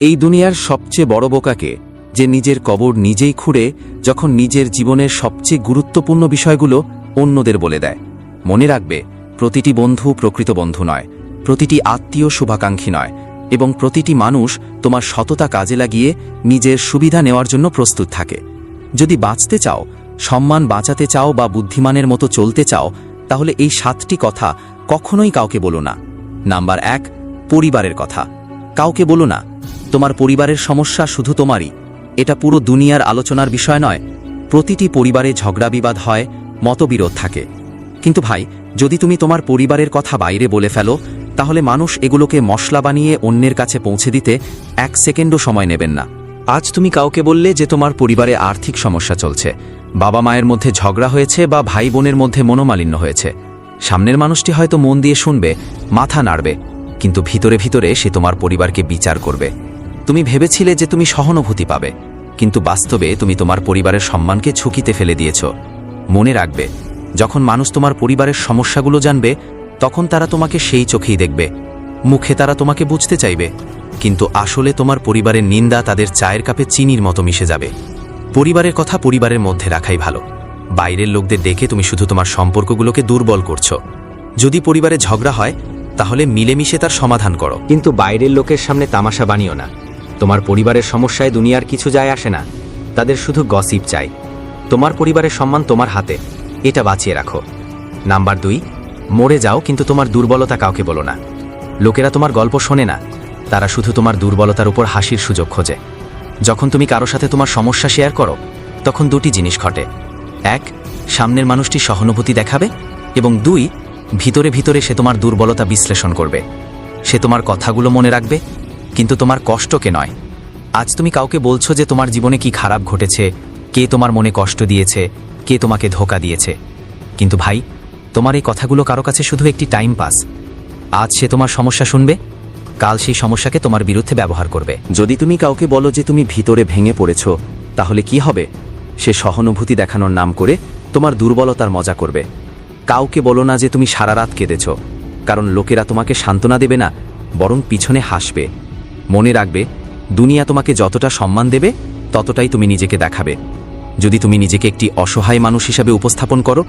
এই দুনিয়ার সবচেয়ে বড় বোকাকে, যে নিজের কবর নিজেই খুঁড়ে যখন নিজের জীবনের সবচেয়ে গুরুত্বপূর্ণ বিষয়গুলো অন্যদের বলে দেয়। মনে রাখবে, প্রতিটি বন্ধু প্রকৃত বন্ধু নয়, প্রতিটি আত্মীয় শুভাকাঙ্ক্ষী নয়, এবং প্রতিটি মানুষ তোমার সততা কাজে লাগিয়ে নিজের সুবিধা নেওয়ার জন্য প্রস্তুত থাকে। যদি বাঁচতে চাও, সম্মান বাঁচাতে চাও বা বুদ্ধিমানের মতো চলতে চাও, তাহলে এই 7টি কথা কখনোই কাউকে বলো না। নাম্বার 1, পরিবারের কথা কাউকে বলো না। তোমার পরিবারের সমস্যা শুধু তোমারই, এটা পুরো দুনিয়ার আলোচনার বিষয় নয়। প্রতিটি পরিবারে ঝগড়া বিবাদ হয়, মতবিরোধ থাকে, কিন্তু ভাই, যদি তুমি তোমার পরিবারের কথা বাইরে বলে ফেলো, তাহলে মানুষ এগুলোকে মশলা বানিয়ে অন্যের কাছে পৌঁছে দিতে 1 সেকেন্ডও সময় নেবেন না। আজ তুমি কাউকে বললে যে তোমার পরিবারে আর্থিক সমস্যা চলছে, বাবা মায়ের মধ্যে ঝগড়া হয়েছে বা ভাই বোনের মধ্যে মনোমালিন্য হয়েছে, সামনের মানুষটি হয়তো মন দিয়ে শুনবে, মাথা নাড়বে, কিন্তু ভিতরে ভিতরে সে তোমার পরিবারকে বিচার করবে। তুমি ভেবেছিলে যে তুমি সহানুভূতি পাবে, কিন্তু বাস্তবে তুমি তোমার পরিবারের সম্মানকে ঝুঁকিতে ফেলে দিয়েছ। মনে রাখবে, যখন মানুষ তোমার পরিবারের সমস্যাগুলো জানবে, তখন তারা তোমাকে সেই চোখেই দেখবে। মুখে তারা তোমাকে বুঝতে চাইবে, কিন্তু আসলে তোমার পরিবারের নিন্দা তাদের চায়ের কাপে চিনির মতো মিশে যাবে। পরিবারের কথা পরিবারের মধ্যে রাখাই ভালো। বাইরের লোকদের দেখে তুমি শুধু তোমার সম্পর্কগুলোকে দুর্বল করছো। যদি পরিবারে ঝগড়া হয়, তাহলে মিলেমিশে তার সমাধান করো, কিন্তু বাইরের লোকের সামনে তামাশা বানিও না। তোমার পরিবারের সমস্যায় দুনিয়ার কিছু যায় আসে না, তাদের শুধু গসিপ চাই। তোমার পরিবারের সম্মান তোমার হাতে, এটা বাঁচিয়ে রাখো। নাম্বার 2, মরে যাও কিন্তু তোমার দুর্বলতা কাউকে বলো না। লোকেরা তোমার গল্প শোনে না, তারা শুধু তোমার দুর্বলতার উপর হাসির সুযোগ খোঁজে। যখন তুমি কারো সাথে তোমার সমস্যা শেয়ার করো, তখন 2টি জিনিস ঘটে। 1, সামনের মানুষটি সহানুভূতি দেখাবে, এবং 2, ভিতরে ভিতরে সে তোমার দুর্বলতা বিশ্লেষণ করবে। সে তোমার কথাগুলো মনে রাখবে, কিন্তু তোমার কষ্টকে নয়। আজ তুমি কাউকে বলছো যে তোমার জীবনে কি খারাপ ঘটেছে, কে তোমার মনে কষ্ট দিয়েছে, কে তোমাকে ধোঁকা দিয়েছে, কিন্তু ভাই, তোমার এই কথাগুলো কারো কাছে শুধু একটি টাইম পাস। আজ সে তোমার সমস্যা শুনবে, কাল সেই সমস্যাকে তোমার বিরুদ্ধে ব্যবহার করবে। যদি তুমি কাউকে বলো যে তুমি ভিতরে ভেঙে পড়েছ, তাহলে কি হবে? সে সহানুভূতি দেখানোর নাম করে তোমার দুর্বলতার মজা করবে। কাউকে বলো না যে তুমি সারা রাত কেঁদেছ, কারণ লোকেরা তোমাকে সান্ত্বনা দেবে না, বরং পিছনে হাসবে। মনে রাখবে, দুনিয়া তোমাকে যতটা সম্মান দেবে, ততটাই তুমি নিজেকে দেখাবে। যদি তুমি নিজেকে একটি অসহায় মানুষ হিসাবে উপস্থাপন করো,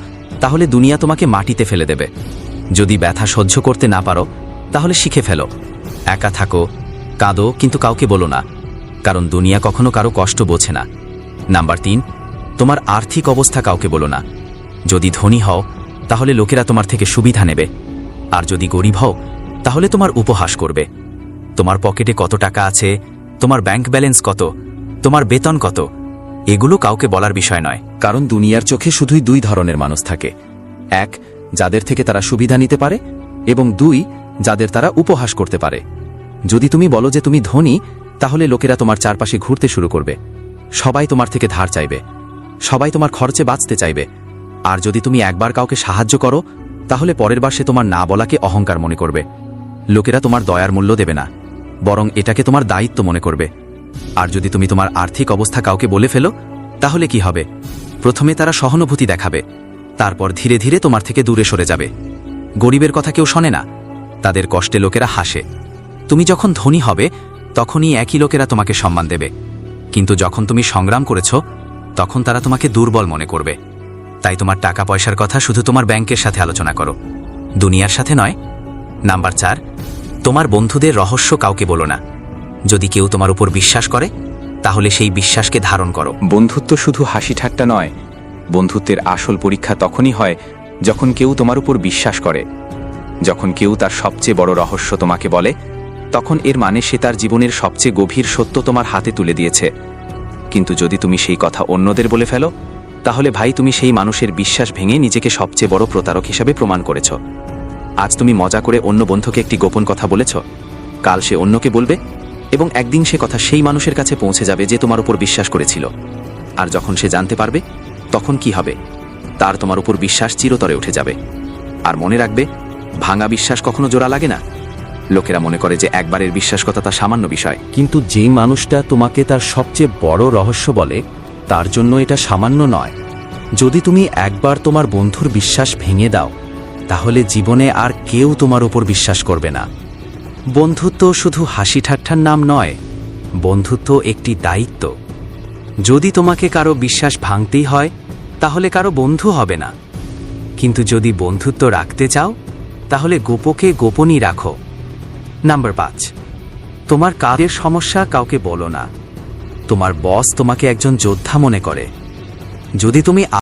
তাহলে দুনিয়া তোমাকে মাটিতে ফেলে দেবে। যদি ব্যথা সহ্য করতে না পারো, তাহলে শিখে ফেলো, একা থাকো, কাঁদো, কিন্তু কাউকে বলো না, কারণ দুনিয়া কখনো কারো কষ্ট বোঝে না। নাম্বার 3, তোমার আর্থিক অবস্থা কাউকে বলো না। যদি ধনী হও, তাহলে লোকেরা তোমার থেকে সুবিধা নেবে, আর যদি গরিব হও, তাহলে তোমার উপহাস করবে। তোমার পকেটে কত টাকা আছে, তোমার ব্যাংক ব্যালেন্স কত, তোমার বেতন কত, এগুলো কাউকে বলার বিষয় নয়, কারণ দুনিয়ার চোখে শুধুই 2 ধরনের মানুষ থাকে। 1, যাদের থেকে তারা সুবিধা নিতে পারে, এবং 2, যাদের তারা উপহাস করতে পারে। যদি তুমি বলো যে তুমি ধনী, তাহলে লোকেরা তোমার চারপাশে ঘুরতে শুরু করবে, সবাই তোমার থেকে ধার চাইবে, সবাই তোমার খরচে বাঁচতে চাইবে। আর যদি তুমি একবার কাউকে সাহায্য করো, তাহলে পরের বার সে তোমার না বলাকে অহংকার মনে করবে। লোকেরা তোমার দয়ার মূল্য দেবে না, বরং এটাকে তোমার দায়িত্ব মনে করবে। আর যদি তুমি তোমার আর্থিক অবস্থা কাউকে বলে ফেলো, তাহলে কি হবে? প্রথমে তারা সহানুভূতি দেখাবে, তারপর ধীরে ধীরে তোমার থেকে দূরে সরে যাবে। গরিবের কথা কেউ শোনে না, তাদের কষ্টে লোকেরা হাসে। তুমি যখন ধনী হবে, তখনই একই লোকেরা তোমাকে সম্মান দেবে, কিন্তু যখন তুমি সংগ্রাম করেছ, তখন তারা তোমাকে দুর্বল মনে করবে। তাই তোমার টাকা পয়সার কথা শুধু তোমার ব্যাংকের সাথে আলোচনা করো, দুনিয়ার সাথে নয়। নাম্বার 4, তোমার বন্ধুদের রহস্য কাউকে বলো না। যদি কেউ তোমার উপর বিশ্বাস করে, তাহলে সেই বিশ্বাসকে ধারণ করো। বন্ধুত্ব শুধু হাসি ঠাট্টা নয়, বন্ধুত্বের আসল পরীক্ষা তখনই হয় যখন কেউ তোমার উপর বিশ্বাস করে। যখন কেউ তার সবচেয়ে বড় রহস্য তোমাকে বলে, তখন এর মানে সে তার জীবনের সবচেয়ে গভীর সত্য তোমার হাতে তুলে দিয়েছে। কিন্তু যদি তুমি সেই কথা অন্যদের বলে ফেলো, তাহলে ভাই, তুমি সেই মানুষের বিশ্বাস ভেঙে নিজেকে সবচেয়ে বড় প্রতারক হিসাবে প্রমাণ করেছ। আজ তুমি মজা করে অন্য বন্ধুকে একটি গোপন কথা বলেছ, কাল সে অন্যকে বলবে, এবং একদিন সে কথা সেই মানুষের কাছে পৌঁছে যাবে যে তোমার উপর বিশ্বাস করেছিল। আর যখন সে জানতে পারবে, তখন কি হবে? তার তোমার উপর বিশ্বাস চিরতরে উঠে যাবে। আর মনে রাখবে, ভাঙা বিশ্বাস কখনো জোড়া লাগে না। লোকেরা মনে করে যে একবারের বিশ্বাসকতা সামান্য বিষয়, কিন্তু যে মানুষটা তোমাকে তার সবচেয়ে বড় রহস্য বলে, তার জন্য এটা সামান্য নয়। যদি তুমি একবার তোমার বন্ধুর বিশ্বাস ভেঙে দাও, তাহলে জীবনে আর কেউ তোমার উপর বিশ্বাস করবে না। বন্ধুত্ব শুধু হাসি ঠাট্টার নাম নয়, বন্ধুত্ব একটি দায়িত্ব। যদি তোমাকে কারো বিশ্বাস ভাঙতেই হয় তাহলে কারো বন্ধু হবে না, কিন্তু যদি বন্ধুত্ব রাখতে চাও তাহলে গোপকে গোপনই রাখো। নাম্বার 5, তোমার কাজের সমস্যা কাউকে বলো না। তোমার বস তোমাকে একজন যোদ্ধা মনে করে। যদি তুমি